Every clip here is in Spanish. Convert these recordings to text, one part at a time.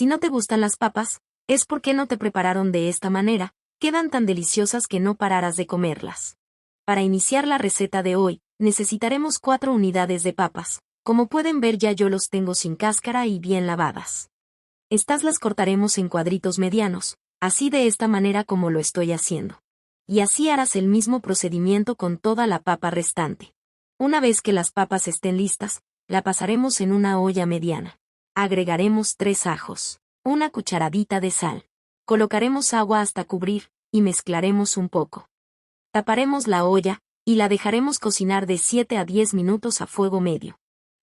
Si no te gustan las papas, es porque no te prepararon de esta manera, quedan tan deliciosas que no pararás de comerlas. Para iniciar la receta de hoy, necesitaremos 4 unidades de papas. Como pueden ver ya yo los tengo sin cáscara y bien lavadas. Estas las cortaremos en cuadritos medianos, así de esta manera como lo estoy haciendo. Y así harás el mismo procedimiento con toda la papa restante. Una vez que las papas estén listas, la pasaremos en una olla mediana. Agregaremos 3 ajos, una cucharadita de sal. Colocaremos agua hasta cubrir, y mezclaremos un poco. Taparemos la olla, y la dejaremos cocinar de 7 a 10 minutos a fuego medio.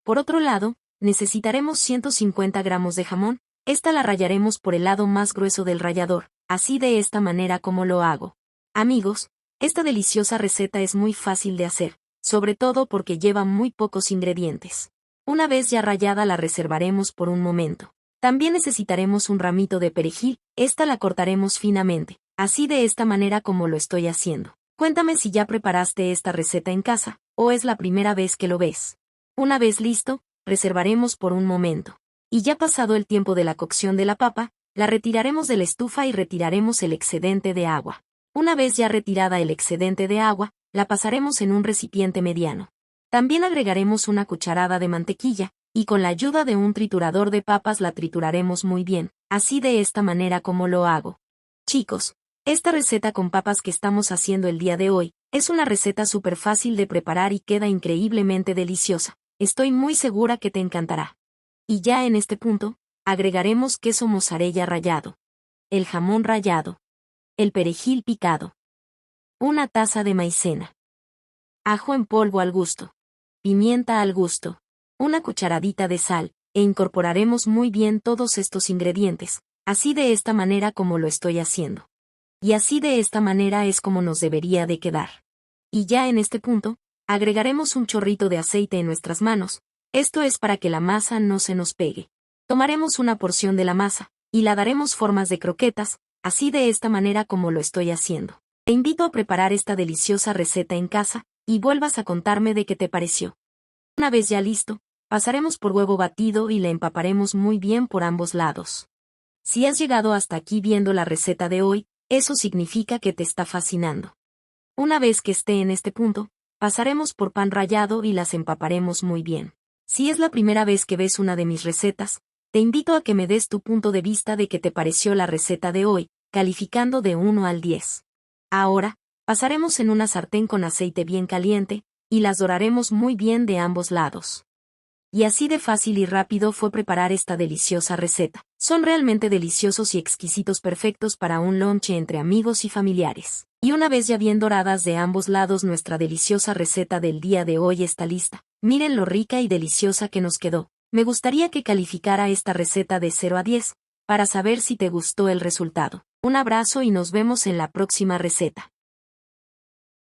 Por otro lado, necesitaremos 150 gramos de jamón. Esta la rallaremos por el lado más grueso del rallador, así de esta manera como lo hago. Amigos, esta deliciosa receta es muy fácil de hacer, sobre todo porque lleva muy pocos ingredientes. Una vez ya rallada la reservaremos por un momento. También necesitaremos un ramito de perejil, esta la cortaremos finamente, así de esta manera como lo estoy haciendo. Cuéntame si ya preparaste esta receta en casa, o es la primera vez que lo ves. Una vez listo, reservaremos por un momento. Y ya pasado el tiempo de la cocción de la papa, la retiraremos de la estufa y retiraremos el excedente de agua. Una vez ya retirada el excedente de agua, la pasaremos en un recipiente mediano. También agregaremos una cucharada de mantequilla, y con la ayuda de un triturador de papas la trituraremos muy bien, así de esta manera como lo hago. Chicos, esta receta con papas que estamos haciendo el día de hoy, es una receta súper fácil de preparar y queda increíblemente deliciosa. Estoy muy segura que te encantará. Y ya en este punto, agregaremos queso mozzarella rallado, el jamón rallado, el perejil picado, una taza de maicena, ajo en polvo al gusto, pimienta al gusto, una cucharadita de sal, e incorporaremos muy bien todos estos ingredientes, así de esta manera como lo estoy haciendo. Y así de esta manera es como nos debería de quedar. Y ya en este punto, agregaremos un chorrito de aceite en nuestras manos. Esto es para que la masa no se nos pegue. Tomaremos una porción de la masa, y la daremos formas de croquetas, así de esta manera como lo estoy haciendo. Te invito a preparar esta deliciosa receta en casa, y vuelvas a contarme de qué te pareció. Una vez ya listo, pasaremos por huevo batido y la empaparemos muy bien por ambos lados. Si has llegado hasta aquí viendo la receta de hoy, eso significa que te está fascinando. Una vez que esté en este punto, pasaremos por pan rallado y las empaparemos muy bien. Si es la primera vez que ves una de mis recetas, te invito a que me des tu punto de vista de qué te pareció la receta de hoy, calificando de 1 al 10. Ahora, pasaremos en una sartén con aceite bien caliente, y las doraremos muy bien de ambos lados. Y así de fácil y rápido fue preparar esta deliciosa receta. Son realmente deliciosos y exquisitos, perfectos para un lonche entre amigos y familiares. Y una vez ya bien doradas de ambos lados, nuestra deliciosa receta del día de hoy está lista. Miren lo rica y deliciosa que nos quedó. Me gustaría que calificara esta receta de 0 a 10, para saber si te gustó el resultado. Un abrazo y nos vemos en la próxima receta.